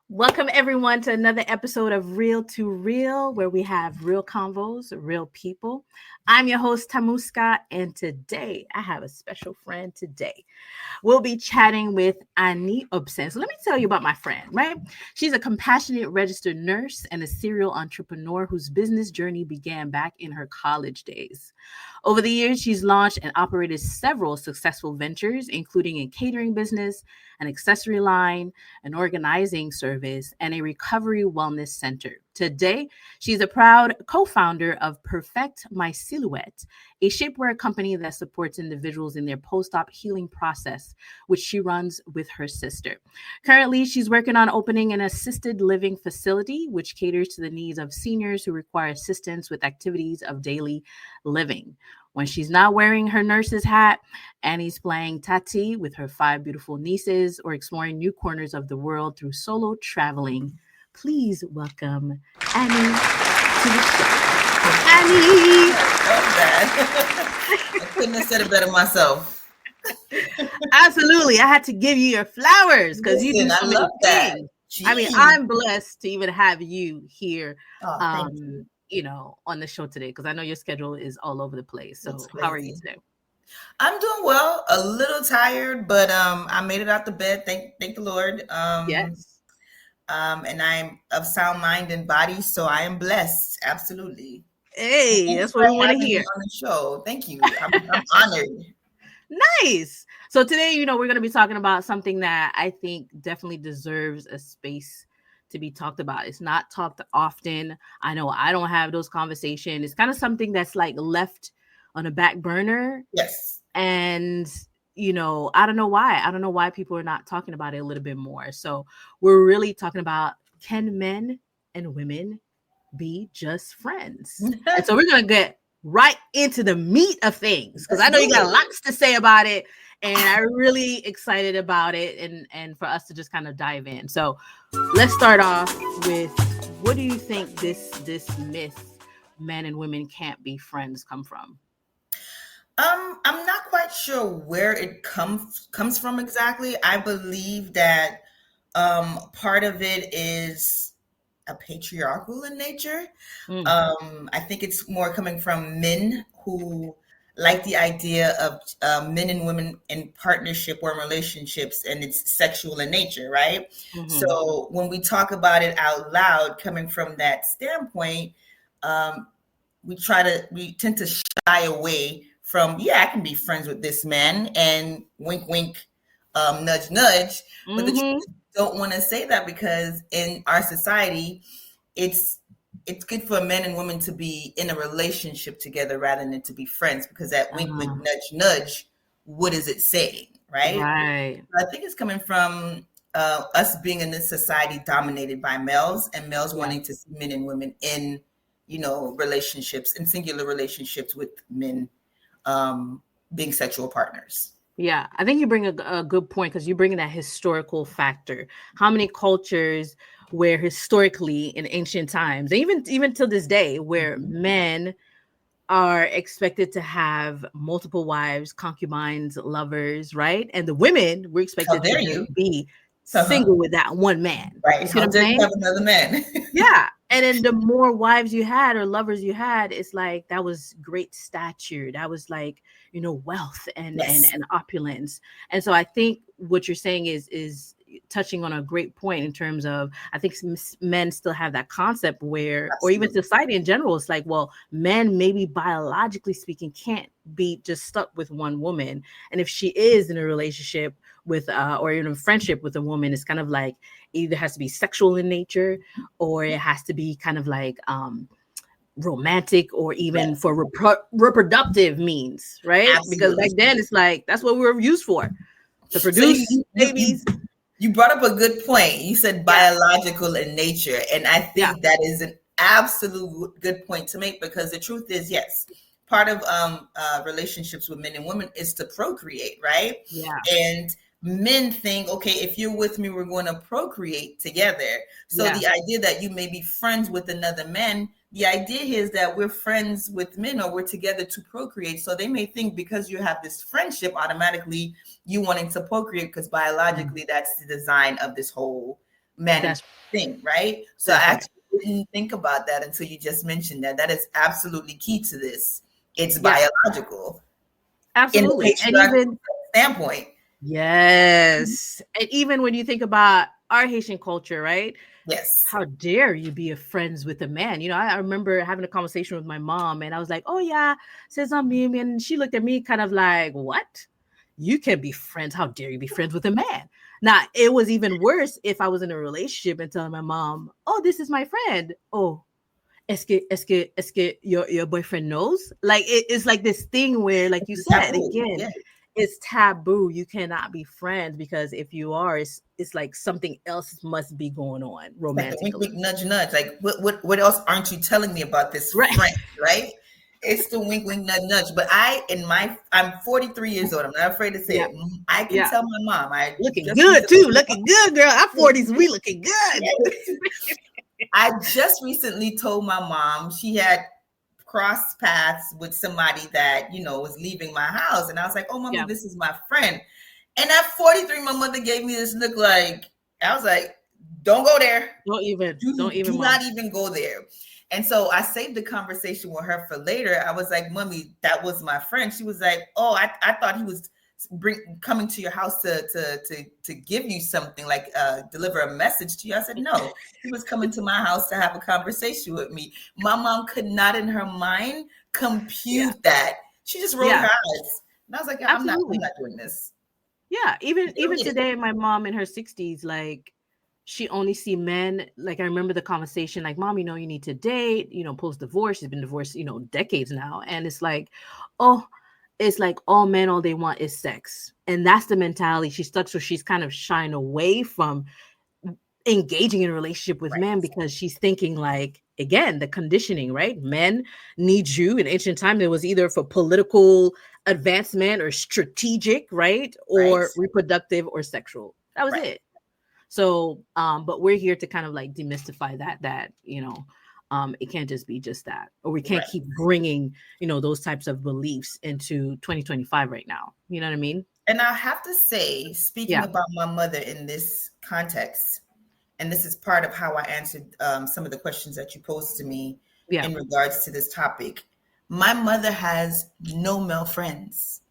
Welcome everyone to another episode of Real to Real, where we have real convos, real people. I'm your host Thamousca, and today I have a special friend today. We'll be chatting with Annie Obsaint. So let me tell you about my friend, right? She's a compassionate registered nurse and a serial entrepreneur whose business journey began back in her college days. Over the years, she's launched and operated several successful ventures, including a catering business, an accessory line, an organizing service, and a recovery wellness center. Today, she's a proud co founder of Perfect My Silhouette, a shapewear company that supports individuals in their post op healing process, which she runs with her sister. Currently, she's working on opening an assisted living facility, which caters to the needs of seniors who require assistance with activities of daily living. When she's not wearing her nurse's hat, Annie's playing Tati with her five beautiful nieces or exploring new corners of the world through solo traveling. Please welcome Annie to the show. Annie! Love that. I couldn't have said it better myself. Absolutely. I had to give you your flowers because you do so many things. Jeez. I mean, I'm blessed to even have you here. Thank you. On the show today, because I know your schedule is all over the place. So how are you today? I'm doing well, a little tired, but I made it out the bed. Thank the Lord. Yes. And I'm of sound mind and body, so I am blessed. Absolutely. Hey, that's what we want to hear on the show. Thank you. I'm honored. Nice. So today, we're going to be talking about something that I think definitely deserves a space to be talked about. It's not talked often. I know I don't have those conversations. It's kind of something that's like left on a back burner. Yes. And I don't know why. I don't know why people are not talking about it a little bit more. So we're really talking about, can men and women be just friends? And so we're going to get right into the meat of things, because I know you got lots to say about it, and I'm really excited about it, and for us to just kind of dive in. So let's start off with, what do you think this myth, men and women can't be friends, come from? I'm not quite sure where it comes from exactly. I believe that part of it is a patriarchal in nature. I think it's more coming from men who like the idea of men and women in partnership or relationships, and it's sexual in nature, right? Mm-hmm. So when we talk about it out loud, coming from that standpoint, we tend to shy away from, I can be friends with this man, and wink, wink, nudge, nudge. Mm-hmm. But the truth is, don't want to say that, because in our society, it's good for men and women to be in a relationship together rather than to be friends, because that wink, wink, nudge, nudge, what is it saying, right? Right. I think it's coming from us being in this society dominated by males, and males wanting to see men and women in, relationships, in singular relationships with men being sexual partners. Yeah, I think you bring a good point, because you bring in that historical factor. How many cultures where historically in ancient times, and even till this day, where men are expected to have multiple wives, concubines, lovers, right? And the women were expected to be single with that one man. Right. You see what I'm saying? Have another man. Yeah. And then the more wives you had or lovers you had, it's like that was great stature. That was like, wealth and opulence. And so I think what you're saying is touching on a great point in terms of, I think men still have that concept where, or even society in general, it's like, well, men maybe biologically speaking can't be just stuck with one woman. And if she is in a relationship with or in a friendship with a woman, it's kind of like either has to be sexual in nature, or it has to be kind of like romantic, or even for reproductive means, right? Absolutely. Because back then it's like that's what we were used for, to produce babies. You brought up a good point. You said biological in nature, and I think that is an absolute good point to make, because the truth is, yes, part of relationships with men and women is to procreate, right? Yeah. And men think, okay, if you're with me, we're going to procreate together. So the idea that you may be friends with another man, the idea is that we're friends with men, or we're together to procreate. So they may think, because you have this friendship, automatically you wanting to procreate, because biologically that's the design of this whole man and That's thing, right? So I that's right. actually didn't think about that until you just mentioned that. That is absolutely key to this. It's Yeah, biological in the absolutely. And patriarchal even standpoint. yes, and even when you think about our Haitian culture, right? Yes. How dare you be a friends with a man? I remember having a conversation with my mom, and I was like, "Oh yeah, says on me," and she looked at me kind of like, "What? You can be friends? How dare you be friends with a man?" Now it was even worse if I was in a relationship and telling my mom, "Oh, this is my friend." Oh, est-ce que your boyfriend knows? Like it's like this thing where, like you It's said taboo. again, Yeah. it's taboo. You cannot be friends because if you are, it's like something else must be going on It's like the wink, romantically. wink, nudge, nudge. Like, what else aren't you telling me about this Right. friend, right? It's the wink, wink, nudge, nudge. But I'm 43 years old. I'm not afraid to say Yeah. it. I can Yeah. tell my mom. I Looking just good recently too. Looking good, girl. Our 40s, we looking good. I just recently told my mom she had crossed paths with somebody that, was leaving my house. And I was like, oh, mommy, Yeah. this is my friend. And at 43, my mother gave me this look like, I was like, don't go there. Don't Do even, not mom. even go there. And so I saved the conversation with her for later. I was like, mommy, that was my friend. She was like, oh, I thought he was coming to your house to give you something, like deliver a message to you. I said, no, he was coming to my house to have a conversation with me. My mom could not in her mind Yeah. compute that. She just rolled her Yeah. eyes. And I was like, yeah, I'm Absolutely. not doing this. Yeah. Even They don't even get it. today, my mom in her 60s, like she only see men. Like I remember the conversation, like, "Mom, you need to date, post divorce." She's been divorced, decades now. And it's like, oh, it's like all men, all they want is sex. And that's the mentality she's stuck. So she's kind of shying away from engaging in a relationship with men Right. because she's thinking, like, again, the conditioning, right? Men need you. In ancient time it was either for political advancement or strategic, right, Right. or reproductive or sexual. That was Right. it. So but we're here to kind of like demystify that it can't just be just that, or we can't Right. keep bringing those types of beliefs into 2025 right now. You know what I mean? And I have to say, speaking Yeah. about my mother in this context, and this is part of how I answered some of the questions that you posed to me Yeah. in regards to this topic. My mother has no male friends.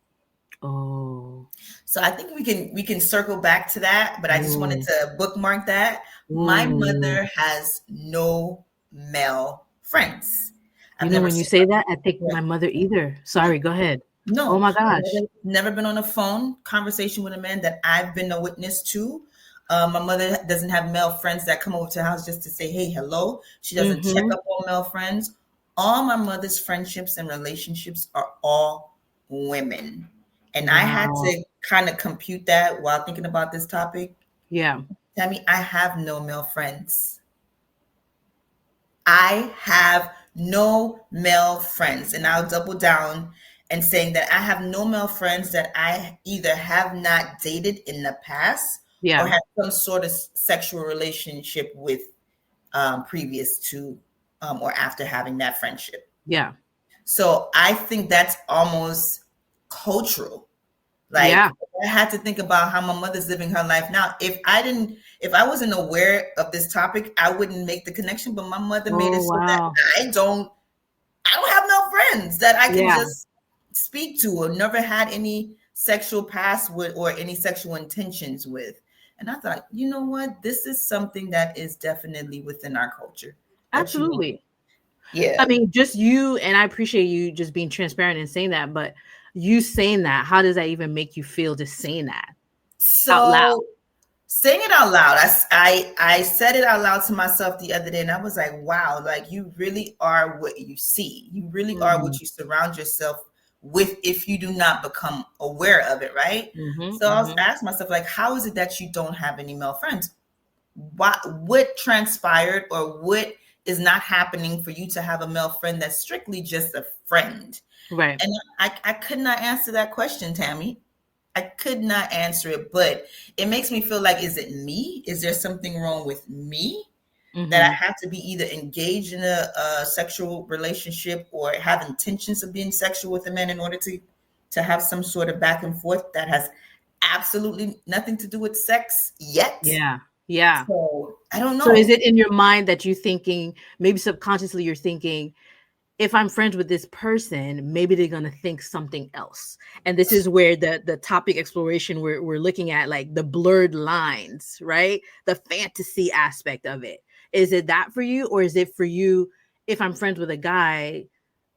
Oh. So I think we can circle back to that, but I just wanted Mm. to bookmark that. My Mm. mother has no male friends. I've never When you seen say that, I think her. my mother either. Yeah. Sorry, go ahead. Oh No, my I've gosh. never been on a phone conversation with a man that I've been a witness to. My mother doesn't have male friends that come over to the house just to say, hey, hello. She doesn't check Mm-hmm. up on male friends. All my mother's friendships and relationships are all women. And I had Wow. to kind of compute that while thinking about this topic. Yeah. Tammy, I have no male friends. I have no male friends. And I'll double down and saying that I have no male friends that I either have not dated in the past or Yeah. had some sort of sexual relationship with previous to or after having that friendship. Yeah. So I think that's almost cultural. Like Yeah. I had to think about how my mother's living her life now. If I wasn't aware of this topic, I wouldn't make the connection. But my mother made Oh it so that wow. I don't have no friends that I can Yeah. just speak to or never had any sexual past with or any sexual intentions with. And I thought, you know what? This is something that is definitely within our culture that you need. Absolutely. I Yeah. mean, just you, and I appreciate you just being transparent and saying that, but you saying that, how does that even make you feel just saying that out loud? So saying it out loud, I said it out loud to myself the other day, and I was like, wow, like you really are what you see. You really are Mm. what you surround yourself with if you do not become aware of it, right? Mhm. So I was Mhm. asking myself, like, how is it that you don't have any male friends? What transpired or what is not happening for you to have a male friend that's strictly just a friend? Right. And I could not answer that question, Tammy. I could not answer it, but it makes me feel like, is it me? Is there something wrong with me that Mhm. I have to be either engaged in a sexual relationship or have intentions of being sexual with a man in order to have some sort of back and forth that has absolutely nothing to do with sex yet? Yeah. Yeah. So I don't So is know. it in your mind that you thinking, maybe subconsciously you're thinking, if I'm friends with this person, maybe they're gonna think something else. And this is where the topic exploration we're looking at, like the blurred lines, right? The fantasy aspect of it. Is it that for you, or is it for you? If I'm friends with a guy,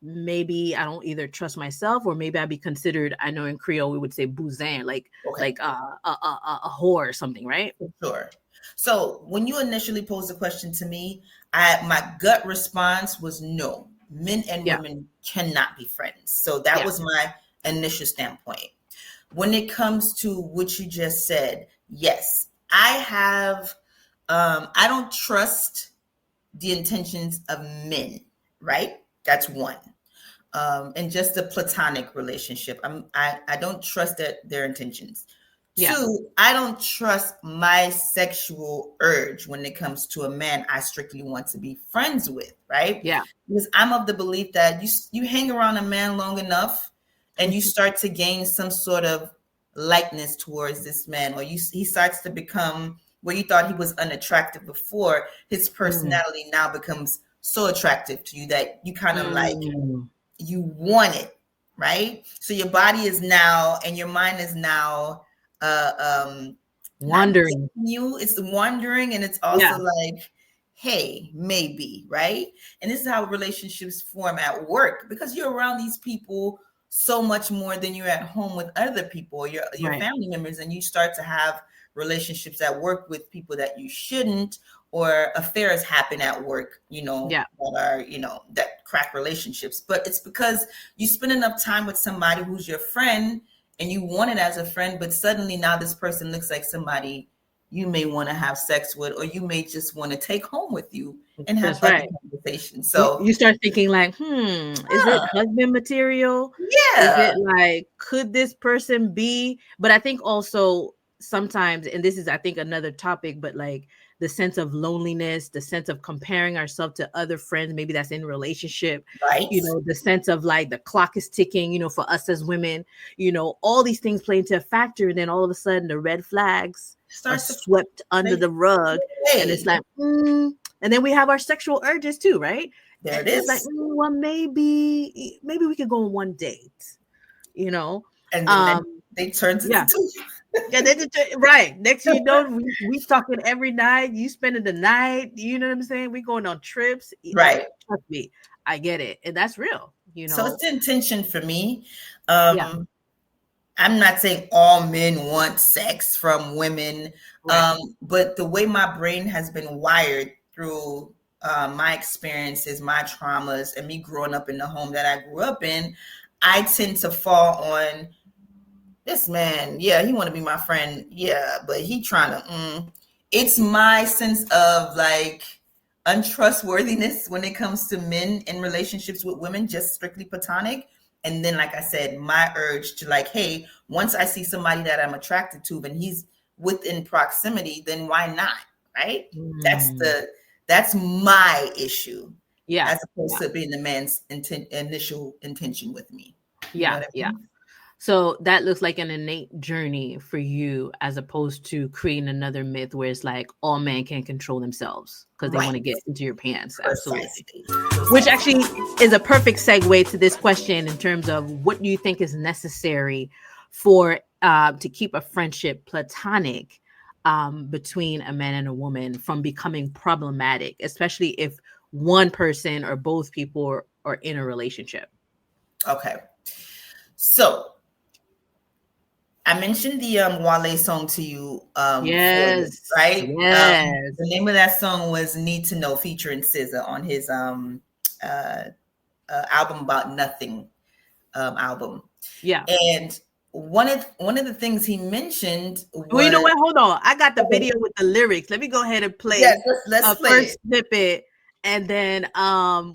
maybe I don't either trust myself, or maybe I'd be considered. I know in Creole we would say bouzin, Okay. like a whore or something, right? Sure. So when you initially posed the question to me, I my gut response was no. Men and Yeah, women cannot be friends. So that yeah, was my initial standpoint. When it comes to what you just said, yes, I have I don't trust the intentions of men, right? That's one. And just a platonic relationship. I don't trust their intentions. yeah, Two, I don't trust my sexual urge when it comes to a man I strictly want to be friends with, right? yeah. Because I'm of the belief that you hang around a man long enough and you start to gain some sort of likeness towards this man, or he starts to become where you thought he was unattractive before, his Mm, personality now becomes so attractive to you that you kind of like mm. you want it, right? So your body is now and your mind is now not Wondering. dating you, it's wondering, and it's also Yeah, like, hey, maybe, right? And this is how relationships form at work, because you're around these people so much more than you're at home with other people, your right. family members, and you start to have relationships at work with people that you shouldn't, or affairs happen at work, Yeah. that are, that crack relationships. But it's because you spend enough time with somebody who's your friend and you want it as a friend, but suddenly now this person looks like somebody you may want to have sex with, or you may just want to take home with you and have That's other right. conversations. You So, you start thinking like, is it huh, husband material? Is yeah, it like, could this person be? But I think also sometimes, and this is I think another topic, but like the sense of loneliness, the sense of comparing ourselves to other friends, maybe that's in relationship, right. the sense of like the clock is ticking, for us as women, all these things play into a factor, and then all of a sudden the red flags are Starts to swept under say, the rug, and it's hey, like, and then we have our sexual urges too, right? there And it it's like, is. well, maybe we could go on one date, you know? And then Um, they turns into yeah. two. Yeah, right. Next thing you know, we talking every night. You spending the night. You know what I'm saying? We going on trips. Right. Trust me, I get it, and that's real. So it's the intention for me. Yeah, I'm not saying all men want sex from women, right. but the way my brain has been wired through my experiences, my traumas, and me growing up in the home that I grew up in, I tend to fall on this man. Yeah, he want to be my friend. Yeah, but he trying to. It's my sense of like untrustworthiness when it comes to men in relationships with women, just strictly platonic. And then, like I said, my urge to like, hey, once I see somebody that I'm attracted to, and he's within proximity, then why not? Right? That's Mm, the that's my issue, yeah, as opposed yeah, to being the man's initial intention with me. You know yeah, what I yeah. mean? So that looks like an innate journey for you, as opposed to creating another myth where it's like all men can control themselves because they want Right. to get into your pants. Absolutely. Precisely. Which Precisely. actually is a perfect segue to this question in terms of what do you think is necessary for to keep a friendship platonic between a man and a woman from becoming problematic, especially if one person or both people are in a relationship. Okay. So I mentioned the Wale song to you earlier, Yes, right? yes, The name of that song was "Need to Know" featuring SZA on his uh, album about nothing album. yeah. And one of the things he mentioned Well, you know was, what? Hold on. I got the okay, video with the lyrics. Let me go ahead and yes, play let's a play first it. snippet, and then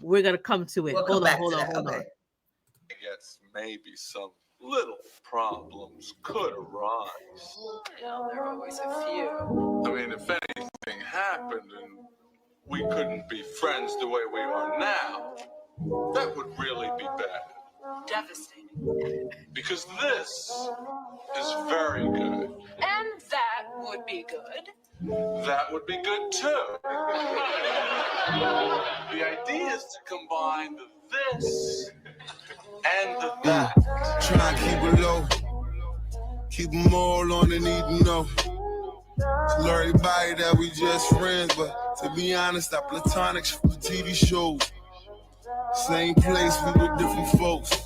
we're gonna come to it. We'll come Hold on, back hold to on, that. hold on. Okay. I guess maybe some little problems could arise. Well, there are always a few. I mean, if anything happened and we couldn't be friends the way we are now, that would really be bad. Devastating. Because this is very good. And that would be good. that would be good too. The idea is to combine the this and the that. Try and keep it low. Keep them all on the need to know. Tell everybody that we just friends, but to be honest, our platonics for the TV shows. Same place, we with different folks.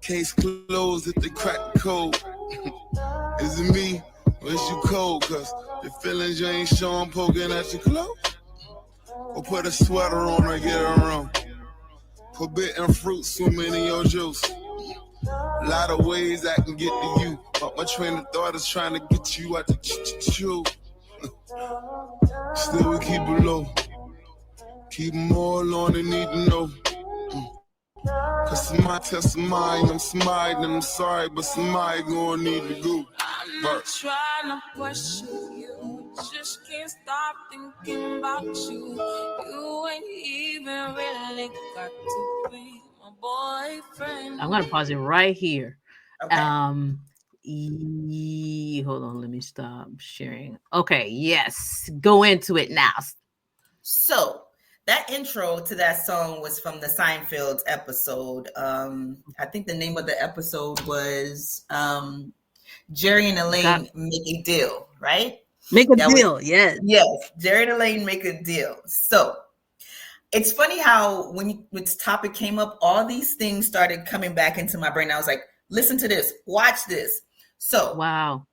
Case closed if they crack the code. Is it me or is you cold? Cause your feelings you ain't showing poking at your clothes. Or put a sweater on or get around. Forbidden fruit swimming in your juice. A lot of ways I can get to you, but my train of thought is trying to get you out the chew. Still we keep it low. Keep them all on the need to know. Cause somebody tell somebody I'm smiling and I'm sorry, but somebody gonna need to go. I'm not trying to question you, just can't stop thinking about you. You ain't even really got to be my boyfriend. I'm gonna pause it right here. Okay. Hold on, let me stop sharing. Okay, yes, go into it now. So that intro to that song was from the Seinfeld episode. I think the name of the episode was Jerry and Elaine Make a Deal, right? Make a deal, yes. Yes, Jerry and Elaine Make a Deal. So it's funny how when this topic came up, all these things started coming back into my brain. I was like, listen to this, watch this. So wow.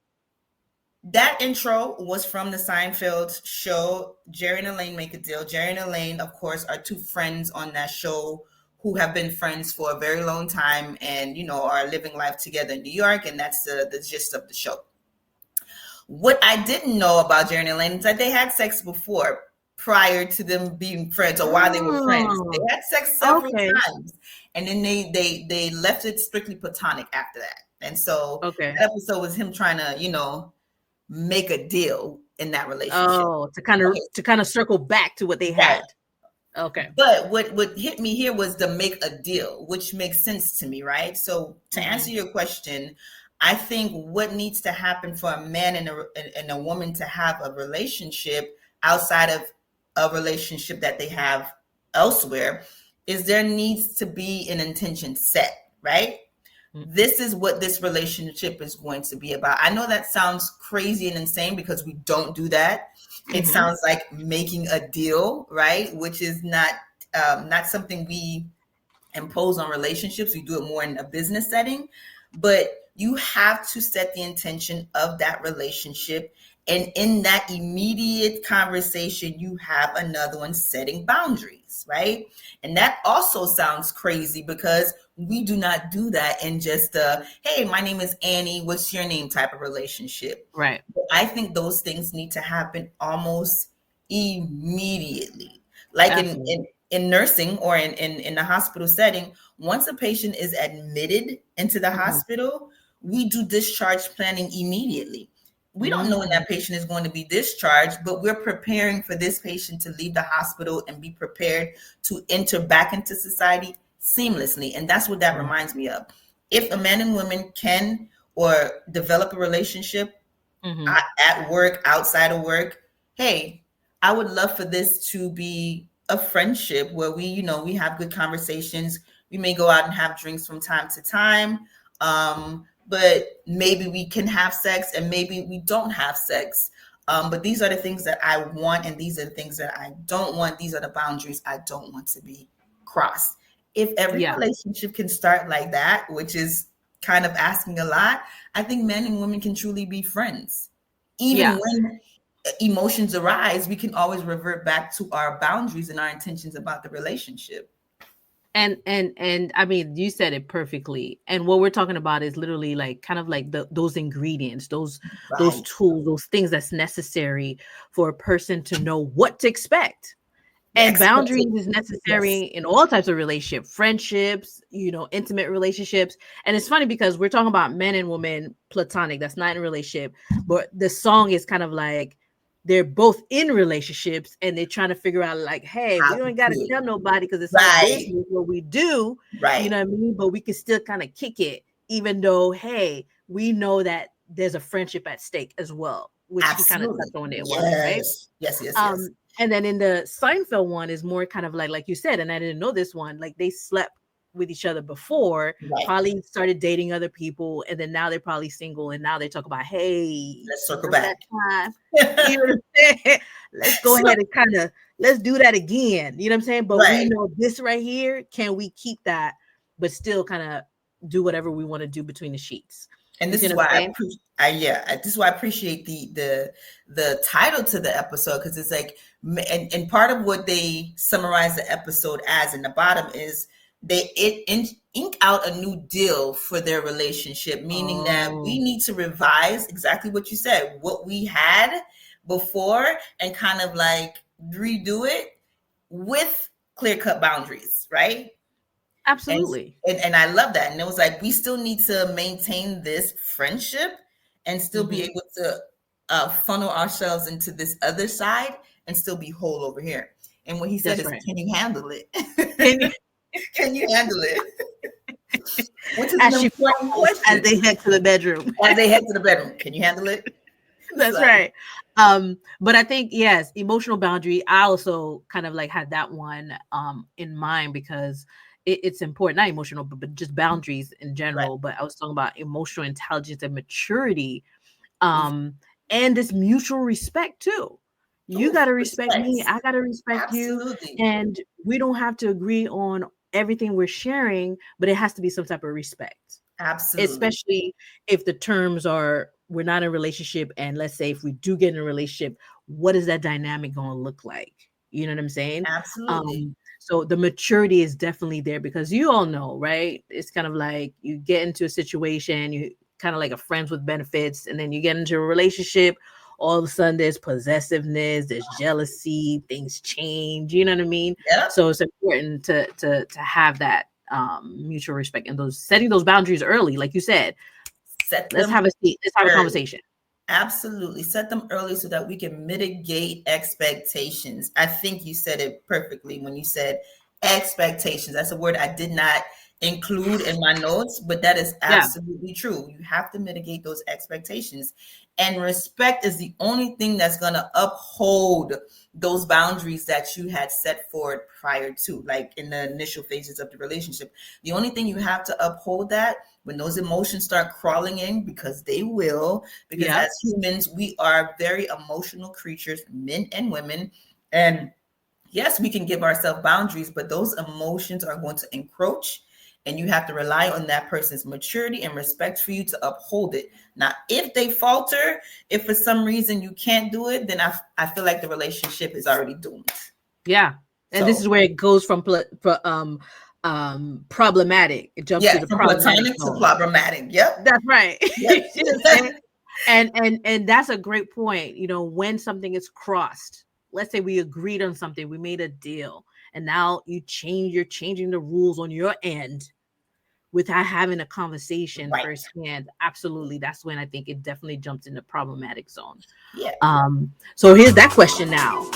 That intro was from the Seinfeld show, Jerry and Elaine Make a Deal. Jerry and Elaine, of course, are two friends on that show who have been friends for a very long time and, are living life together in New York. And that's the gist of the show. What I didn't know about Jerry and Elaine is that they had sex before, prior to them being friends or while they were friends. They had sex several times. And then they left it strictly platonic after that. And so that episode was him trying to, make a deal in that relationship. Oh, to kind of circle back to what they had. Okay. But what hit me here was the make a deal, which makes sense to me, right? So to answer your question, I think what needs to happen for a man and a woman to have a relationship outside of a relationship that they have elsewhere is there needs to be an intention set, right? This is what this relationship is going to be about. I know that sounds crazy and insane because we don't do that. It sounds like making a deal, right? Which is not something we impose on relationships. We do it more in a business setting, but you have to set the intention of that relationship. And in that immediate conversation, you have another one setting boundaries, right? And that also sounds crazy because we do not do that in just hey, my name is Annie, what's your name type of relationship. Right. But I think those things need to happen almost immediately. Like in nursing or in the hospital setting, once a patient is admitted into the hospital, we do discharge planning immediately. We don't know when that patient is going to be discharged, but we're preparing for this patient to leave the hospital and be prepared to enter back into society seamlessly. And that's what that reminds me of. If a man and woman can or develop a relationship at work, outside of work, hey, I would love for this to be a friendship where we have good conversations. We may go out and have drinks from time to time. But maybe we can have sex and maybe we don't have sex. But these are the things that I want and these are the things that I don't want. These are the boundaries I don't want to be crossed. If every relationship can start like that, which is kind of asking a lot, I think men and women can truly be friends. Even when emotions arise, we can always revert back to our boundaries and our intentions about the relationship. And I mean, you said it perfectly. And what we're talking about is literally like kind of like those ingredients, those tools, those things that's necessary for a person to know what to expect. And boundaries is necessary in all types of relationships, friendships, intimate relationships. And it's funny because we're talking about men and women platonic, that's not in a relationship, but the song is kind of like they're both in relationships and they're trying to figure out like, hey, we don't got to tell nobody because it's not business what we do. Right. You know what I mean? But we can still kind of kick it, even though, hey, we know that there's a friendship at stake as well. which he kind of Absolutely. touched on there, right? Yes. And then in the Seinfeld one is more kind of like you said, and I didn't know this one, like they slept with each other before, Right. probably started dating other people, and then now they're probably single, and now they talk about, hey, Let's circle remember back. that time? You know what I'm saying? Let's go ahead and kind of let's do that again. You know what I'm saying? But we Right. know this right here. Can we keep that, but still kind of do whatever we want to do between the sheets? And You this see is what why I'm saying? this is why I appreciate the title to the episode, because it's like, and part of what they summarize the episode as in the bottom is they ink out a new deal for their relationship, meaning that we need to revise exactly what you said, what we had before, and kind of like redo it with clear-cut boundaries, right? Absolutely. And I love that. And it was like, we still need to maintain this friendship and still be able to funnel ourselves into this other side and still be whole over here. And what he said is, can you handle it? Can you handle it? Which is an important question. As they head to the bedroom. Can you handle it? That's right. But I think, yes, emotional boundary. I also kind of like had that one in mind because it's important, not emotional, but just boundaries in general. Right. But I was talking about emotional intelligence and maturity, and this mutual respect too. You got to respect me. I got to respect you. And we don't have to agree on everything we're sharing, but it has to be some type of respect. Absolutely. Especially if the terms are, we're not in a relationship. And let's say if we do get in a relationship, what is that dynamic going to look like? You know what I'm saying? Absolutely. So the maturity is definitely there because you all know, right? It's kind of like you get into a situation, you kind of like a friends with benefits, and then you get into a relationship. All of a sudden there's possessiveness, there's jealousy, things change. You know what I mean? Yep. So it's important to have that mutual respect and setting those boundaries early, like you said. Let's have a seat. Let's have a conversation. Absolutely. Set them early so that we can mitigate expectations. I think you said it perfectly when you said expectations. That's a word I did not include in my notes, but that is absolutely true. You have to mitigate those expectations. And respect is the only thing that's going to uphold those boundaries that you had set forward prior to, like in the initial phases of the relationship. The only thing you have to uphold that when those emotions start crawling in, because they will, because as humans, we are very emotional creatures, men and women. And yes, we can give ourselves boundaries, but those emotions are going to encroach. And you have to rely on that person's maturity and respect for you to uphold it. Now, if they falter, if for some reason you can't do it, then I feel like the relationship is already doomed. Yeah. And this is where it goes from problematic. It jumps to the platonic to problematic. Yep. That's right. Yep. and that's a great point. You know, when something is crossed, let's say we agreed on something, we made a deal, and now you're changing the rules on your end without having a conversation firsthand. Absolutely. That's when I think it definitely jumps in the problematic zone. Yeah. So here's that question now.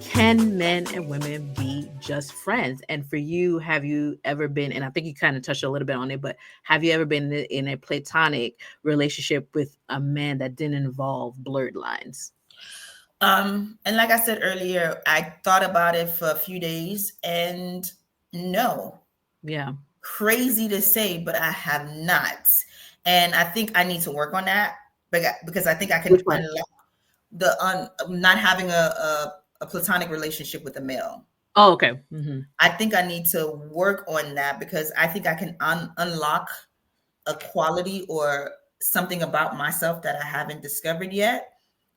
Can men and women be just friends? And for you, have you ever been, and I think you kind of touched a little bit on it, but have you ever been in a platonic relationship with a man that didn't involve blurred lines? And like I said earlier, I thought about it for a few days and no. Yeah. Crazy to say, but I have not. And I think I need to work on that because I think I can unlock not having a platonic relationship with a male. Oh, okay. Mm-hmm. I think I need to work on that because I think I can unlock a quality or something about myself that I haven't discovered yet.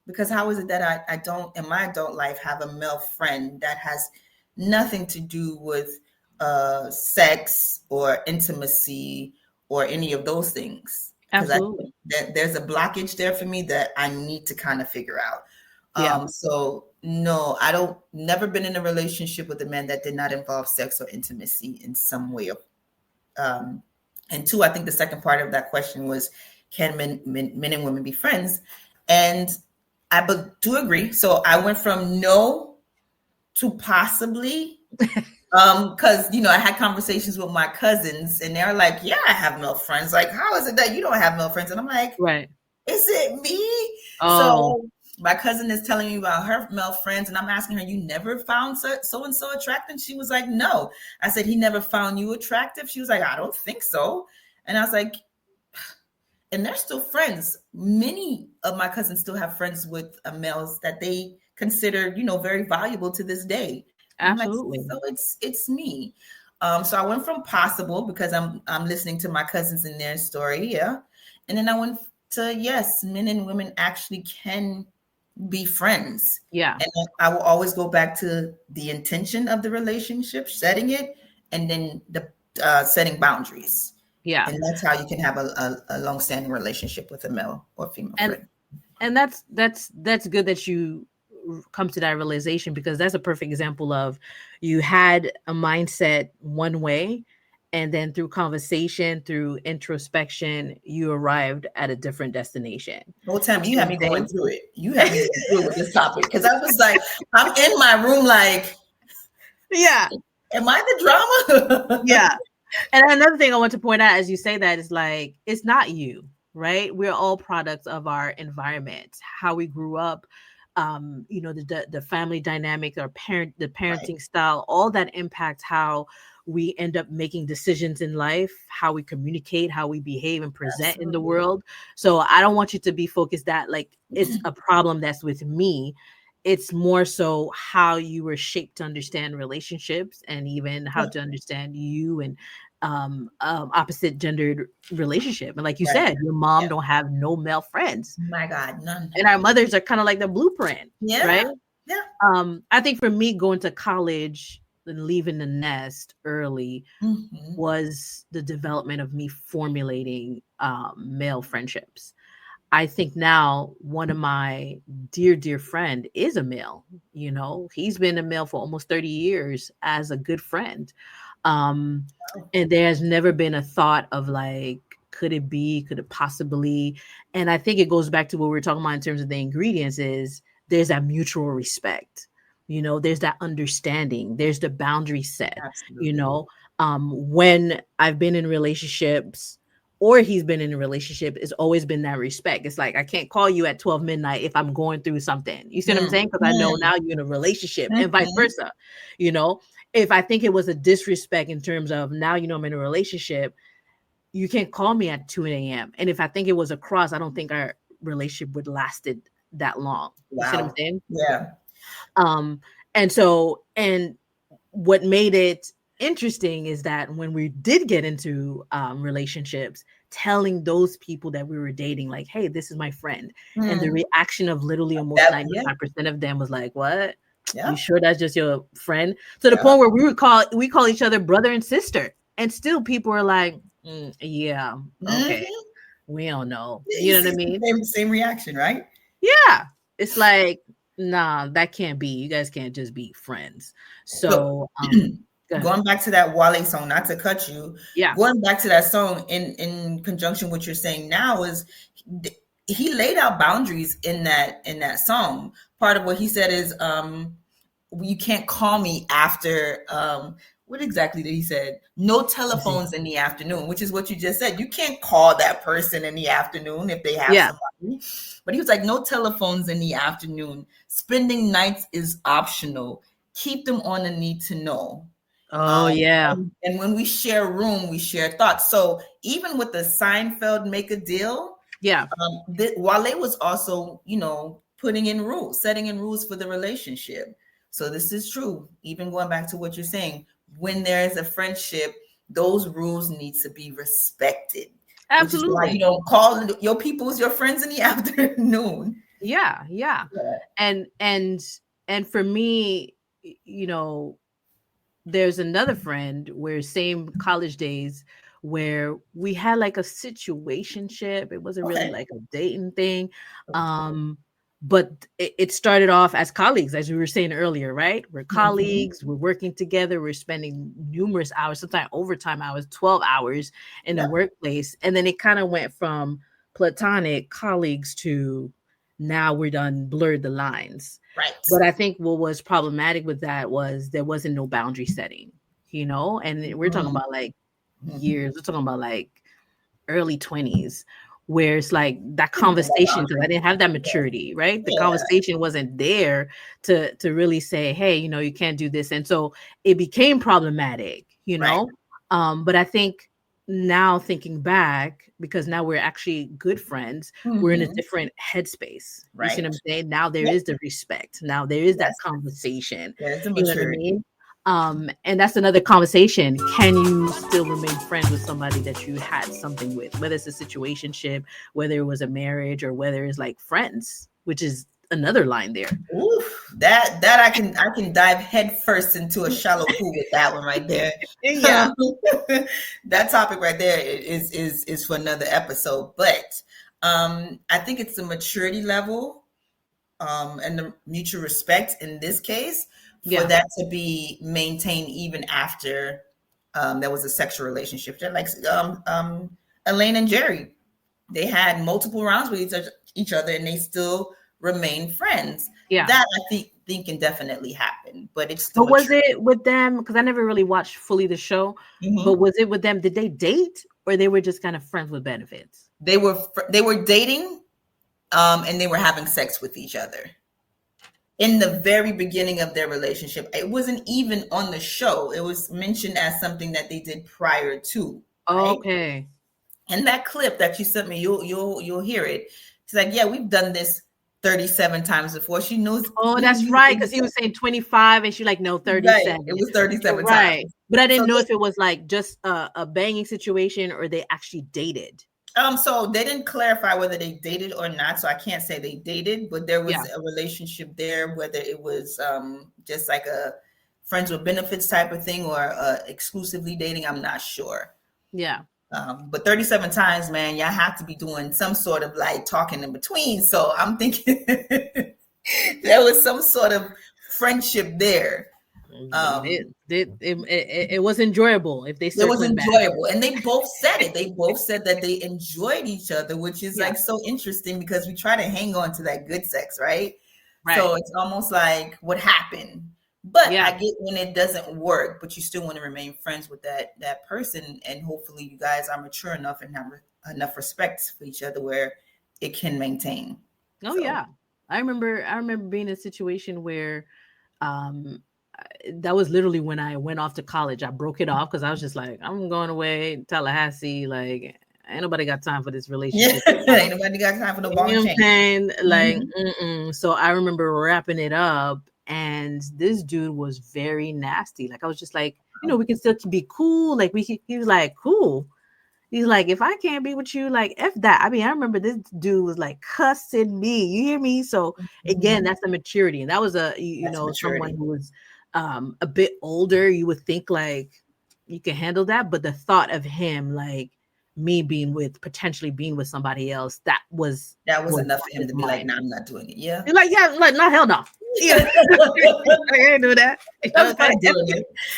Because how is it that I don't, in my adult life, have a male friend that has nothing to do with sex or intimacy or any of those things? Absolutely. There's a blockage there for me that I need to kind of figure out. So no, never been in a relationship with a man that did not involve sex or intimacy in some way. And two, I think the second part of that question was, can men and women be friends? And I do agree. So I went from no to possibly, because, I had conversations with my cousins and they're like, yeah, I have male friends. Like, how is it that you don't have male friends? And I'm like, right. Is it me? Oh, So my cousin is telling me about her male friends, and I'm asking her, you never found so and so attractive? She was like, no. I said, he never found you attractive? She was like, I don't think so. And I was like, and they're still friends. Many of my cousins still have friends with males that they consider, very valuable to this day. And I'm like, absolutely. so it's me. So I went from possible because I'm listening to my cousins in their story, yeah, and then I went to yes, men and women actually can be friends. Yeah. And I will always go back to the intention of the relationship, setting it, and then the setting boundaries. Yeah. And that's how you can have a long-standing relationship with a male or female And friend. and that's good that you come to that realization, because that's a perfect example of you had a mindset one way, and then through conversation, through introspection, you arrived at a different destination. Whole time You you know had what me I'm going saying? through it. You had me going through it with this topic because I was like, I'm in my room like, Yeah. am I the drama? Yeah. And another thing I want to point out as you say that is like, it's not you, right? We're all products of our environment, how we grew up, the family dynamic, the Right. parenting style, all that impacts how we end up making decisions in life, how we communicate, how we behave and present in the Absolutely. world. So I don't want you to be focused that like it's a problem that's with me. It's more so how you were shaped to understand relationships, and even how Yeah. to understand you and opposite gendered relationship. And like you Right. said, your mom Yeah. don't have no male friends, My God, none. and our mothers are kind of like the blueprint, right? Yeah. Yeah. I think for me, going to college and leaving the nest early Hmm. was the development of me formulating male friendships. I think now one of my dear friend is a male. He's been a male for almost 30 years as a good friend. Um, and there's never been a thought of like, could it possibly? And I think it goes back to what we were talking about in terms of the ingredients is there's that mutual respect. There's that understanding, there's the boundary set, you Absolutely. know. When I've been in relationships or he's been in a relationship, it's always been that respect. It's like I can't call you at 12 midnight if I'm going through something. You see what I'm Mm, saying? Because I know now you're in a relationship and vice mhm. versa. You know, if I think it was a disrespect in terms of now I'm in a relationship, you can't call me at 2 a.m. And if I think it was a cross, I don't think our relationship would lasted that long. You see what I'm Wow. saying? Yeah. Um, and what made it interesting is that when we did get into relationships, telling those people that we were dating, like, hey, this is my friend. And the Mm. reaction of literally almost That, yeah. 95% of them was like, what? You Yeah. sure that's just your friend? To the Yeah. point where we call each other brother and sister. And still people are like, yeah, okay. Hmm. We don't know. Yeah, You you know what see I the mean? same reaction, right? Yeah. It's like, nah, that can't be. You guys can't just be friends. So So go ahead. going back to that Wale song, not to cut you, Yeah. going back to that song in conjunction with what you're saying now is he laid out boundaries in that song. Part of what he said is you can't call me after what exactly did he said? No Let's see. telephones in the afternoon, which is what you just said. You can't call that person in the afternoon if they have Yeah. somebody. But he was like, no telephones in the afternoon. Spending nights is optional. Keep them on a need to know. Oh yeah. And when we share room, we share thoughts. So even with the Seinfeld make a deal, Yeah. Wale was also, putting in rules, setting in rules for the relationship. So this is true. Even going back to what you're saying, when there is a friendship, those rules need to be respected. Which is why you Absolutely. don't call your peoples your friends in the afternoon. Yeah. Yeah. Yeah. And for me, you know, there's another friend where same college days where we had like a situationship. It wasn't really Okay. like a dating thing. But it started off as colleagues, as we were saying earlier, right? We're Mhm. colleagues, we're working together, we're spending numerous hours, sometimes overtime hours, 12 hours in the Yeah. workplace. And then it kind of went from platonic colleagues to now we're done blurred the lines. Right. But I think what was problematic with that was there wasn't no boundary setting, and we're talking Mhm. about like Mhm. years, we're talking about like early 20s where it's like that conversation, because I didn't have that maturity, right? The conversation wasn't there to really say, hey, you can't do this. And so it became problematic, Right. But I think now thinking back, because now we're actually good friends, we're in a different headspace. You see Right. what I'm saying? Now there is the respect. Now there is that conversation. There's the You know what I maturity. mean? And that's another conversation. Can you still remain friends with somebody that you had something with, whether it's a situationship, whether it was a marriage, or whether it's like friends, which is another line there. Oof, that I can dive head first into a shallow pool with that one right there. Yeah. That topic right there is for another episode. But I think it's the maturity level and the mutual respect in this case for that to be maintained even after there was a sexual relationship. They're like Elaine and Jerry, they had multiple rounds with each other and they still remain friends. Yeah. That I think can definitely happen, but it's still. But was it with them? Because I never really watched fully the show. But was it with them? Did they date, or they were just kind of friends with benefits? They were dating, and they were having sex with each other in the very beginning of their relationship. It wasn't even on the show. It was mentioned as something that they did prior to. Right? Okay. And that clip that you sent me, you'll hear it. She's like, yeah, we've done this 37 times before. She knows. Oh, that's right. Because he was saying 25 and she's like, no, 37. Right. It was 37 right. times. But I didn't know if it was like just a banging situation or they actually dated. So they didn't clarify whether they dated or not. So I can't say they dated, but there was a relationship there, whether it was just like a friends with benefits type of thing or exclusively dating. I'm not sure. Yeah. But 37 times, man, y'all have to be doing some sort of like talking in between. So I'm thinking there was some sort of friendship there. It was enjoyable. If they it was enjoyable, back. And they both said it. They both said that they enjoyed each other, which is like so interesting because we try to hang on to that good sex, right? So it's almost like what happened. But I get when it doesn't work, but you still want to remain friends with that person, and hopefully you guys are mature enough and have enough respect for each other where it can maintain. Oh yeah, I remember being in a situation where that was literally when I went off to college. I broke it off because I was just like, I'm going away, Tallahassee. Like, ain't nobody got time for this relationship. Ain't nobody got time for the ball and chain. Like, So I remember wrapping it up. And this dude was very nasty. Like, I was just like, we can still be cool. Like, he was like, cool. He's like, if I can't be with you, like, F that. I mean, I remember this dude was like cussing me. You hear me? So again, that's the maturity. And that was someone who was a bit older. You would think like you can handle that. But the thought of him, like me potentially being with somebody else, that was enough for him to be like, nah, I'm not doing it. Yeah. You're like, like, no, hell no. I can't do that.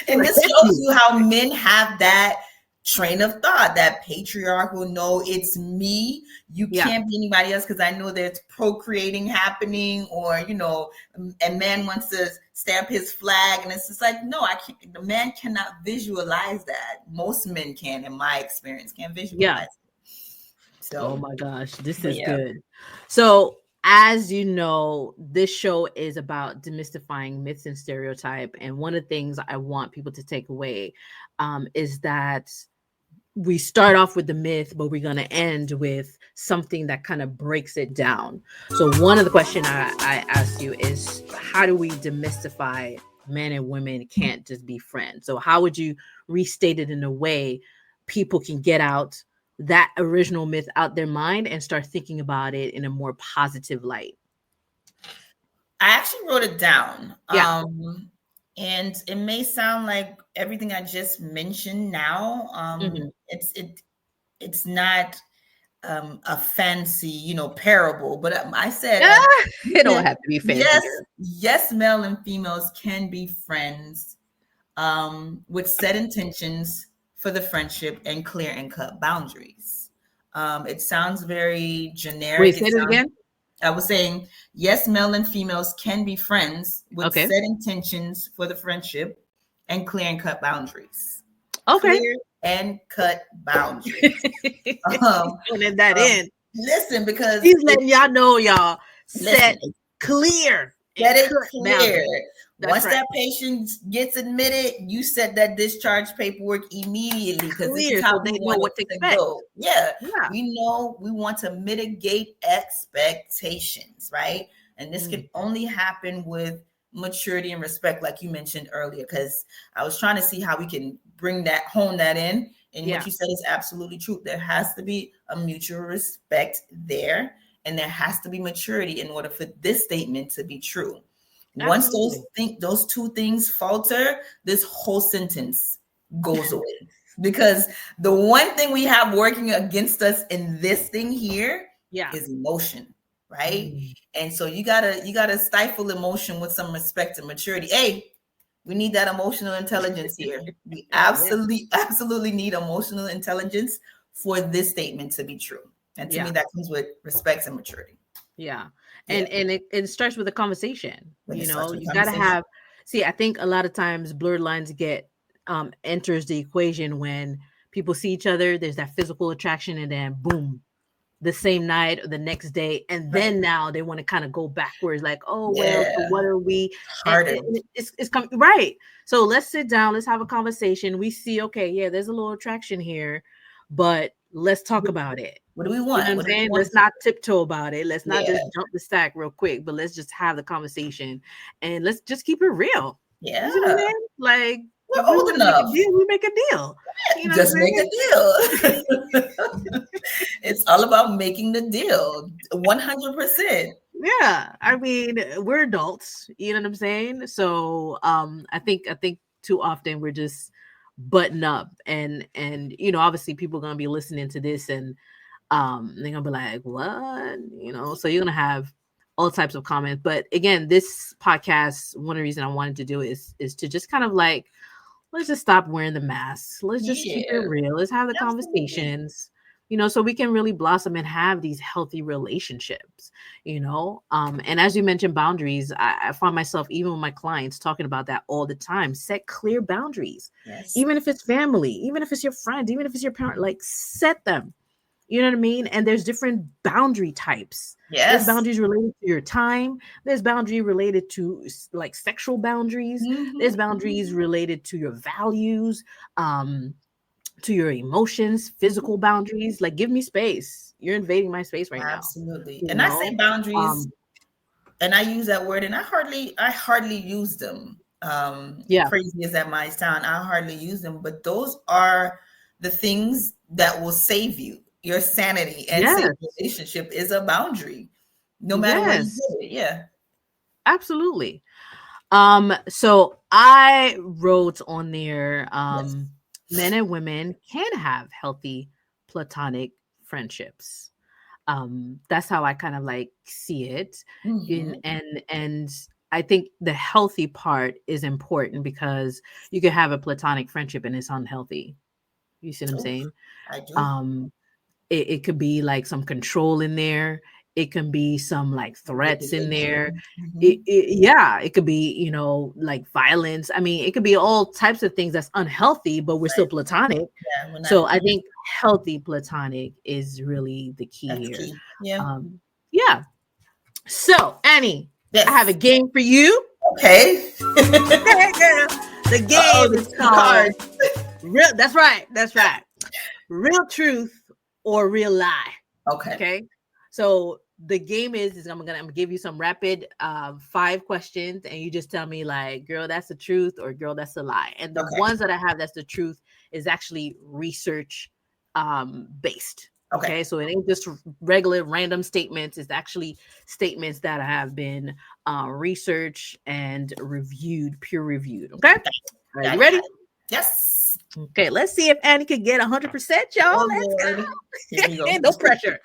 And this shows you how men have that train of thought, that patriarchal, no, it's me. You can't be anybody else because I know there's procreating happening, or a man wants to stamp his flag, and it's just like, no, I can't. The man cannot visualize that. Most men can, in my experience, can't visualize it. So, oh my gosh, this is good. So, as you know, this show is about demystifying myths and stereotype. And one of the things I want people to take away is that we start off with the myth, but we're going to end with something that kind of breaks it down. So one of the questions I ask you is, how do we demystify men and women can't just be friends? So how would you restate it in a way people can get out that original myth out their mind and start thinking about it in a more positive light? I actually wrote it down. And it may sound like everything I just mentioned now. It's not a fancy, parable, but I said it don't have to be fancy. Yes, male and females can be friends with set intentions for the friendship and clear and cut boundaries. It sounds very generic. Wait, say it again. I was saying, yes, male and females can be friends with set intentions for the friendship and clear and cut boundaries. Okay. Clear and cut boundaries. And that in. Listen, because He's letting y'all know, y'all. listen, Set clear get and it cut clear. boundaries. That's Once right. that patient gets admitted, you set that discharge paperwork immediately because this is Clear how so we they know want what to it to expect. go. Yeah, Yeah. we know we want to mitigate expectations, right? And this can only happen with maturity and respect, like you mentioned earlier, because I was trying to see how we can hone that in. And what you said is absolutely true. There has to be a mutual respect there, and there has to be maturity in order for this statement to be true. Once Absolutely. those two things falter, this whole sentence goes away. Because the one thing we have working against us in this thing here Yeah. is emotion, right? And so you gotta stifle emotion with some respect and maturity. Hey, we need that emotional intelligence here. We Yeah. absolutely need emotional intelligence for this statement to be true. And to me, Yeah. that comes with respect and maturity. Yeah. Yeah, And it starts with a conversation. when it You starts know, with you gotta conversation. have see, I think a lot of times blurred lines get enters the equation when people see each other, there's that physical attraction, and then boom, the same night or the next day, and Right. then now they want to kind of go backwards, like, oh well, so Yeah, what are we? harder. And it's coming right. So let's sit down, let's have a conversation. We see, okay, yeah, there's a little attraction here, but let's talk about it. What do we You know want? what I'm What do we saying? want? Let's not tiptoe about it. Let's not Yeah, just jump the stack real quick, but let's just have the conversation and let's just keep it real. You see what I'm yeah. saying? Like, We're if we old want to make a enough. deal, we make a deal. You know what Just I'm make a saying? deal. It's all about making the deal. 100%. Yeah, I mean, we're adults, you know what I'm saying? So, I think too often we're just button up, and obviously people are going to be listening to this, and they're going to be like, "What?" So you're going to have all types of comments. But again, this podcast, one of the reasons I wanted to do it is to just kind of like, let's just stop wearing the masks. Let's just keep it Yeah, real. Let's have the absolutely. conversations, so we can really blossom and have these healthy relationships, And as you mentioned, boundaries, I find myself, even with my clients, talking about that all the time. Set clear boundaries, Yes. even if it's family, even if it's your friend, even if it's your parent, like set them. You know what I mean? And there's different boundary types. There's Yes. boundaries related to your time. There's boundary related to like sexual boundaries. Mhm. There's boundaries related to your values, um, to your emotions, Mhm. physical boundaries. Like, give me space. You're invading my space right now. Absolutely. You And I say know? boundaries, Um, and I use that word, and I hardly use them. yeah. Crazy as that might sound, I hardly use them, but those are the things that will save you. Your sanity and save your Yes. relationship is a boundary, no matter where you Yes. put it. Yeah. Absolutely. So I wrote on there, Yes. men and women can have healthy platonic friendships. That's how I kind of like see it. In Mhm. and I think the healthy part is important because you can have a platonic friendship and it's unhealthy. You see what I'm Oof, saying? I do. Um, it could be like some control in there. It can be some like threats in there. Manipulation. Mhm. Yeah, it could be, like violence. I mean, it could be all types of things that's unhealthy, but we're still Right. platonic. Yeah, we're not. So I think healthy platonic is really the key That's here. key. Yeah. Yeah. So, Annie, I have a Yes. game for you. Okay. Okay, girl. The Oh, game the is key card. called Real. That's right. That's right. Real truth or real lie. Okay. Okay. So the game is I'm gonna give you some rapid 5 questions, and you just tell me like, girl, that's the truth, or girl, that's a lie. And the Okay. ones that I have that's the truth is actually research based. Okay. Okay, so it ain't just regular random statements. It's actually statements that have been researched and reviewed, peer reviewed. Okay, are Got you it. Got ready? it. Yes. Okay, let's see if Annie can get 100%, y'all. Oh Let's Lord. Here we go. go. No pressure.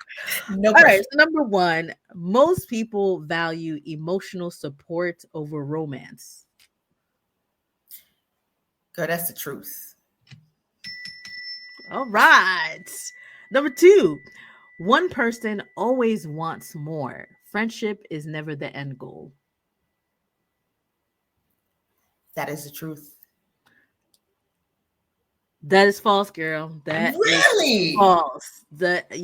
No All right. pressure. So number one, most people value emotional support over romance. Girl, that's the truth. All right. Number two, one person always wants more. Friendship is never the end goal. That is the truth. That is false, girl. That is Really? false. That I'm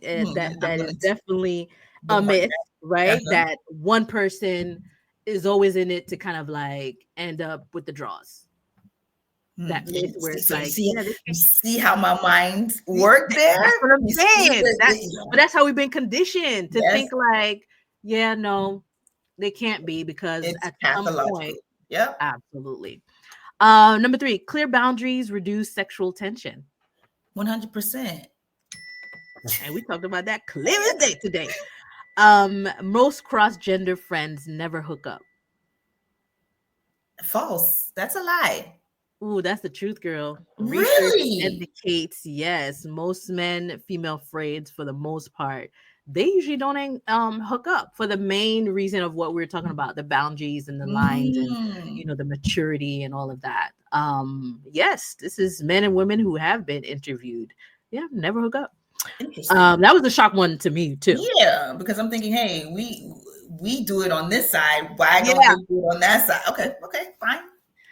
is gonna definitely a bookmark myth, that. right? Uh-huh. That one person is always in it to kind of like end up with the draws. That myth And where it's so like, yeah, they you can't. see how my mind worked there. That's what I'm You see saying. But the that's how we've been conditioned to yes, think like, yeah, no, they can't be because it's at some point, pathological. Yep, absolutely. Number 3, clear boundaries reduce sexual tension. 100%. And we talked about that clear as day today. Most cross-gender friends never hook up. False. That's a lie. Ooh, that's the truth, girl. Research Really? indicates yes, most men, female friends, for the most part, they usually don't hook up for the main reason of what we are talking about, the boundaries and the lines and Mm, the maturity and all of that. Yes, this is men and women who have been interviewed. Yeah, never hook up. interesting. That was a shock one to me too. Yeah, because I'm thinking, hey, we do it on this side. Why don't Yeah. they do it on that side? Okay, fine.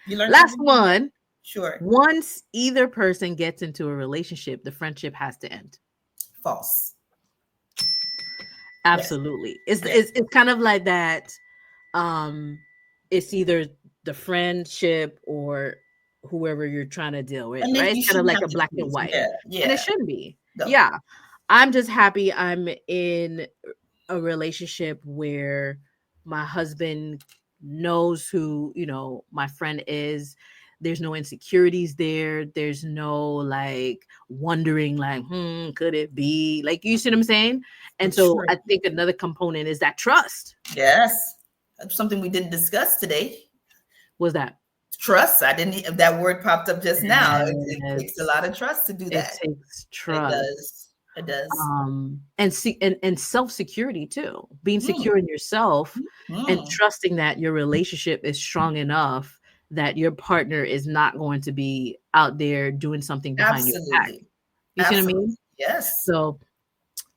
You learn Last something new. one. Sure. Once either person gets into a relationship, the friendship has to end. False. Yes. Absolutely. It's Yes. it's, it's kind of like that. Um, it's either the friendship or whoever you're trying to deal with, And then right? you It's kind of shouldn't like have a to black and choose. white. Yeah. And it Yeah. shouldn't be. No. Yeah. I'm just happy I'm in a relationship where my husband knows who, my friend is. There's no insecurities there. There's no like wondering, like, could it be? Like, you see what I'm saying? For And so sure. I think another component is that trust. Yes. That's something we didn't discuss today. Was that? Trust. I didn't. If that word popped up just now. It takes a Yes. lot of trust to do It that. takes It trust. does. It does. And self-security too, being Mm, secure in yourself and mm. trusting that your relationship is strong enough that your partner is not going to be out there doing something behind your back. Absolutely. You see what I Absolutely. mean? Yes. So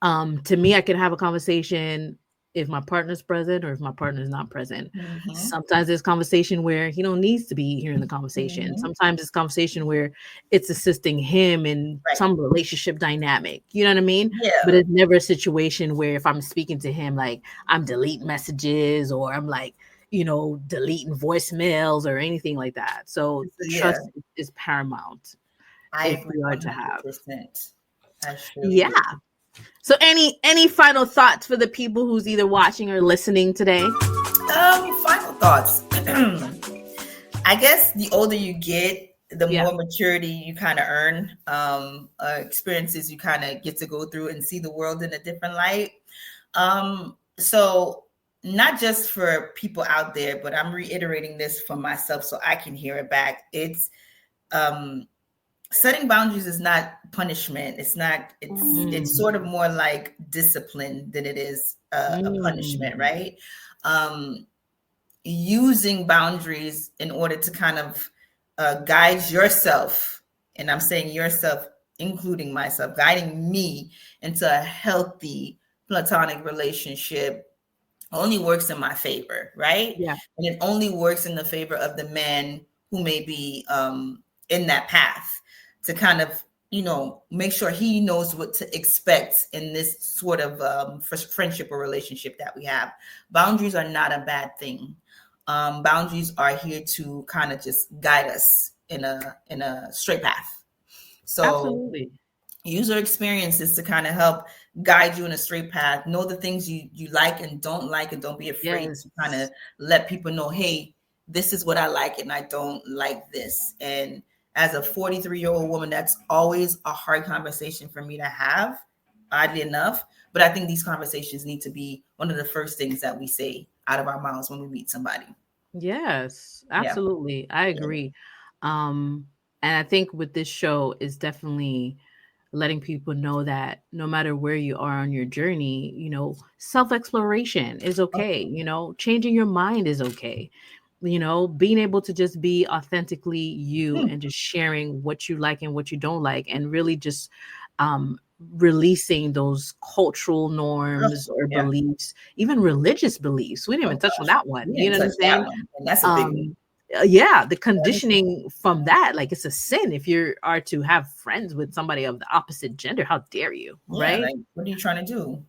to me, I can have a conversation if my partner's present or if my partner's not present. Mm-hmm. Sometimes there's conversation where he don't needs to be hearing the conversation. Mm-hmm. Sometimes it's conversation where it's assisting him in Right. some relationship dynamic. You know what I mean? But Yeah. it's never a situation where if I'm speaking to him, like I'm deleting messages or I'm like, deleting voicemails or anything like that. So Yeah. trust is paramount I if agree we are to have. 100%. I surely Yeah. do. So any final thoughts for the people who's either watching or listening today? Final thoughts. I guess the older you get, the Yeah. more maturity you kind of earn, experiences you kind of get to go through and see the world in a different light. So not just for people out there, but I'm reiterating this for myself so I can hear it back. It's setting boundaries is not punishment. It's sort of more like discipline than it is a punishment, right? Using boundaries in order to kind of guide yourself, and I'm saying yourself, including myself, guiding me into a healthy platonic relationship only works in my favor, right? Yeah. And it only works in the favor of the man who may be in that path to kind of, make sure he knows what to expect in this sort of friendship or relationship that we have. Boundaries are not a bad thing. Boundaries are here to kind of just guide us in a straight path. So Absolutely. user experiences to kind of help guide you in a straight path. Know the things you like and don't be afraid to kind of let people know, hey, this is what I like and I don't like this. And as a 43-year-old woman, that's always a hard conversation for me to have, oddly enough. But I think these conversations need to be one of the first things that we say out of our mouths when we meet somebody. Yes, absolutely. I agree. And I think with this show is definitely letting people know that no matter where you are on your journey, self-exploration is okay. Changing your mind is okay. Being able to just be authentically you and just sharing what you like and what you don't like and really just releasing those cultural norms or beliefs, even religious beliefs. We didn't even touch on that one. You know what I'm saying? And that's a big one. yeah, the conditioning from that, like it's a sin if you are to have friends with somebody of the opposite gender. How dare you, Yeah, right? like what are you trying to do?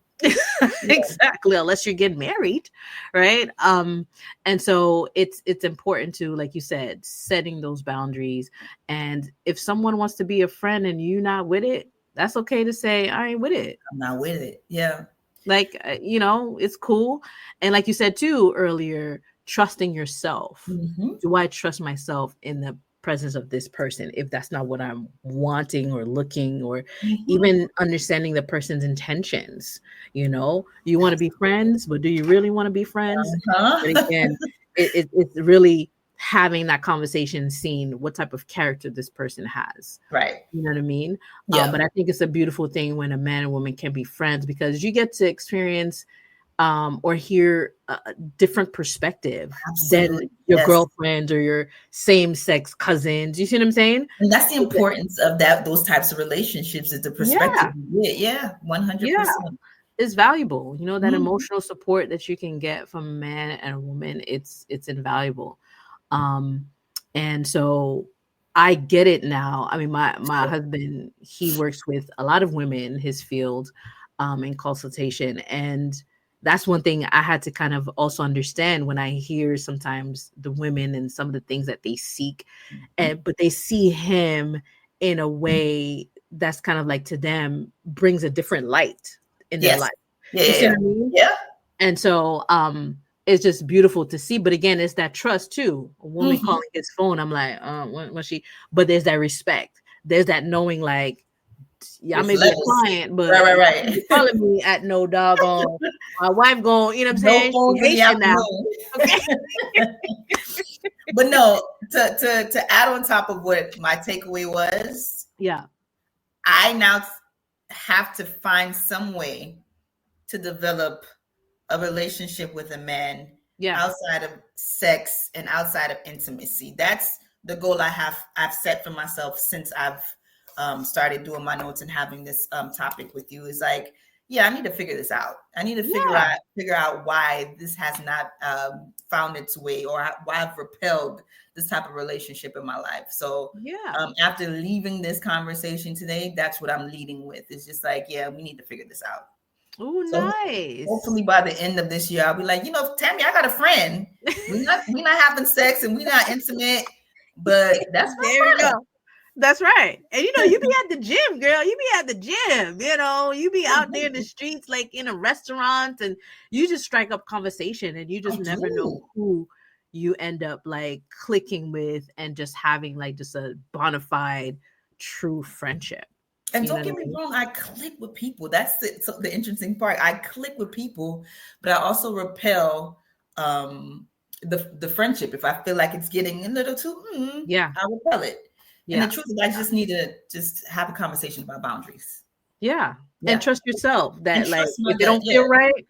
Exactly, unless you get married, right? And so it's important to, like you said, setting those boundaries. And if someone wants to be a friend and you not with it, that's okay to say I ain't with it. I'm not with it. Yeah. Like, it's cool. And like you said too earlier, trusting yourself. Mm-hmm. Do I trust myself in the presence of this person if that's not what I'm wanting or looking, or even understanding the person's intentions? You want to be friends, but do you really want to be friends? Uh-huh. And again, it's really having that conversation, seeing what type of character this person has. Right. You know what I mean? Yeah. But I think it's a beautiful thing when a man and woman can be friends, because you get to experience or hear a different perspective than Absolutely. your Yes. girlfriend or your same-sex cousins. You see what I'm saying? And that's the importance of those types of relationships, is the perspective. Yeah, 100%. Yeah. It's valuable. That Mhm. emotional support that you can get from a man and a woman, it's invaluable. And so I get it now. I mean, my husband, he works with a lot of women in his field, in consultation. And that's one thing I had to kind of also understand when I hear sometimes the women and some of the things that they seek, but they see him in a way that's kind of like, to them, brings a different light in their Yes. life. Yeah. You see Yeah. what I mean? Yeah. And so it's just beautiful to see. But again, it's that trust too. A woman Mhm. calling his phone, I'm like, when she, but there's that respect. There's that knowing, like, yeah, I There's may be a levels. client, but Right. you calling me at no doggone, my wife going, you know what I'm No saying? phones She in the Haitian now. afternoon. Okay. But no, to add on top of what my takeaway was, Yeah. I now have to find some way to develop a relationship with a man Yeah. outside of sex and outside of intimacy. That's the goal I've set for myself since I've started doing my notes and having this topic with you. Is like, yeah, I need to figure this out. I need to figure out why this has not found its way, or why I've repelled this type of relationship in my life. So after leaving this conversation today, that's what I'm leading with. It's just like, yeah, we need to figure this out. Oh, So nice. hopefully by the end of this year, I'll be like, Tammy, I got a friend. We're not having sex and we're not intimate, but that's my There we friend. go. That's right. And you be at the gym, girl. You be at the gym, you be out there in the streets, like in a restaurant, and you just strike up conversation, and you just never know who you end up like clicking with, and just having like just a bona fide true friendship. And don't get me wrong, I click with people. That's the interesting part. I click with people, but I also repel the friendship. If I feel like it's getting a little too, I repel it. And the truth is, I just need to just have a conversation about boundaries. Yeah. And trust yourself that, And like, if they don't feel right,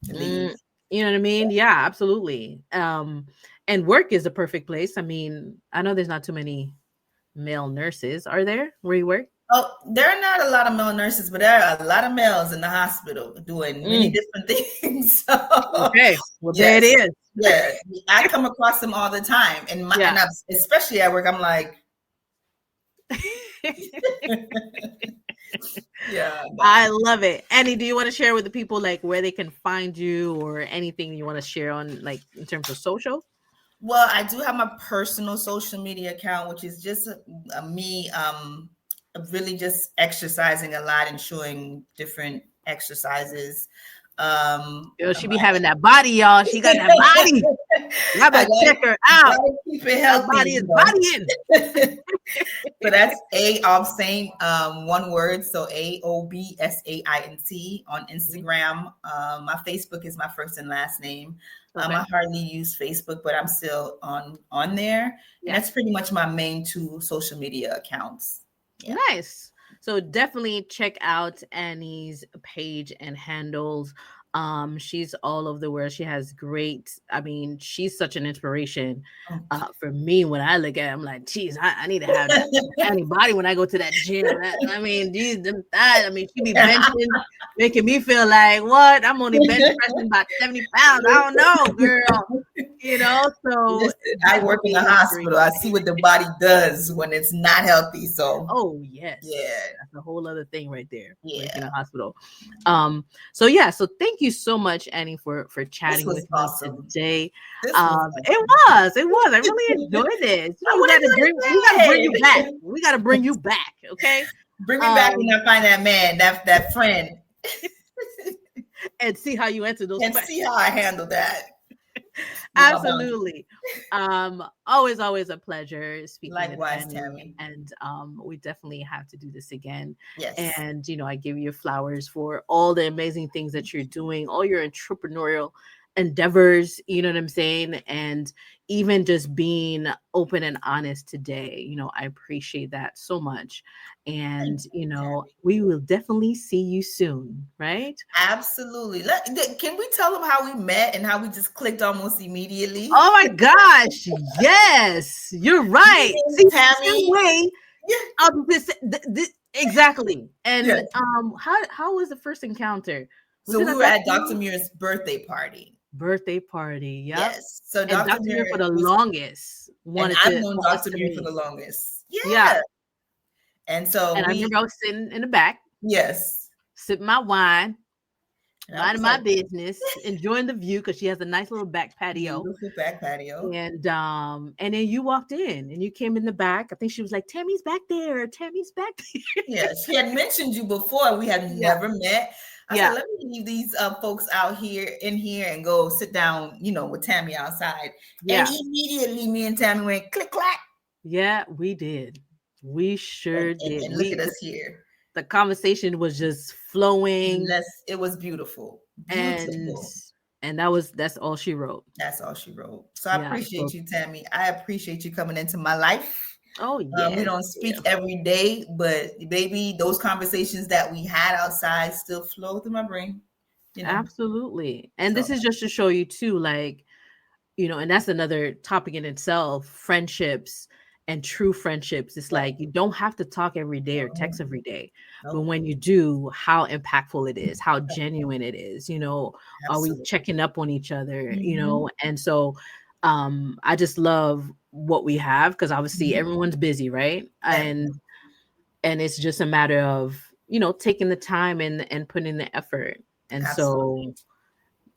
leave. You know what I mean? Yeah, absolutely. And work is the perfect place. I mean, I know there's not too many male nurses. Are there where you work? Oh, there are not a lot of male nurses, but there are a lot of males in the hospital doing many different things. So, okay, well, there it is. Yeah, I come across them all the time, and especially at work, I'm like, yeah, I love it. Annie, do you want to share with the people like where they can find you, or anything you want to share on, like, in terms of social? Well, I do have my personal social media account, which is just me really just exercising a lot and showing different exercises. Yo, she be having that body, y'all. She got that body. Y'all better check her out. Keep it healthy. That body is bodying. So that's A Obsaint, one word. So AOBSAINT on Instagram. My Facebook is my first and last name. I hardly use Facebook, but I'm still on there. Yeah. That's pretty much my main two social media accounts. Yeah. Nice. So definitely check out Annie's page and handles. She's all over the world. She has she's such an inspiration for me. When I look at it, I'm like, geez, I need to have that Annie body when I go to that gym. I mean, geez, them thighs. I mean, she be benching, making me feel like, what? I'm only bench pressing about 70 pounds. I don't know, girl. You know, so Listen, I work in the definitely hospital. I see what the body does when it's not healthy. So Oh yes, yeah, that's a whole other thing right there. yeah, Working in a hospital. So yeah, so thank you so much, Annie, for this chatting was with me awesome. today. This was It was. I really enjoyed this. You I know, want to we gotta bring do you it back. again. We gotta bring you back. Okay. Bring me back when Um, I find that man, that friend, and see how you answer those and questions. see how I handle that. With my boundaries. Absolutely. Always a pleasure speaking with Likewise, Annie. Tammy. And we definitely have to do this again. Yes, And I give you flowers for all the amazing things that you're doing, all your entrepreneurial endeavors, you know what I'm saying? And even just being open and honest today, I appreciate that so much. And thank you, Tammy. we will definitely see you soon, right? Absolutely. Can we tell them how we met and how we just clicked almost immediately? Oh my gosh, yes, you're right. Me See, and same Tammy. way. Yeah. Exactly. And Yes. how was the first encounter? Was So it we at were at Dr. Dr. Muir's Muir's birthday party. birthday party? Yep. Yes. So And Dr. Dr. Muir for Muir the was, longest and wanted I've to known for us Dr. to Muir for meet. the longest. Yeah. Yeah. And so And I remember I was sitting in the back, yes. sipping my wine, And I was minding my like, business, enjoying the view because she has a nice little back patio. beautiful back patio. And then you walked in and you came in the back. I think she was like, Tammy's back there. Tammy's back there. Yes, she had mentioned you before. We had Yeah. never met. I Yeah. said, let me leave these folks out here in here and go sit down, with Tammy outside. And Yeah. immediately me and Tammy went click clack. Yeah, we did. We sure did. And look at us here. The conversation was just flowing. It was beautiful. And Beautiful. that's all she wrote. That's all she wrote. So I Yeah, appreciate so- you, Tammy. I appreciate you coming into my life. Oh yeah. We don't speak every day, but baby, those conversations that we had outside still flow through my brain. Absolutely. And So- this is just to show you too, like, and that's another topic in itself, friendships and true friendships. It's like you don't have to talk every day or text every day. But when you do, how impactful it is, how genuine it is, are we checking up on each other, And so I just love what we have because obviously everyone's busy, right? And it's just a matter of, taking the time and putting the effort. And so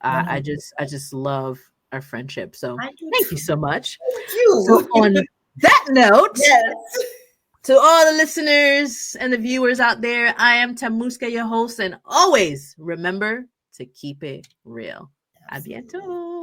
I just love our friendship. So thank you so much. Thank you. So on that note, yes. To all the listeners and the viewers out there, I am Thamousca, your host, and always remember to keep it real. A bientôt.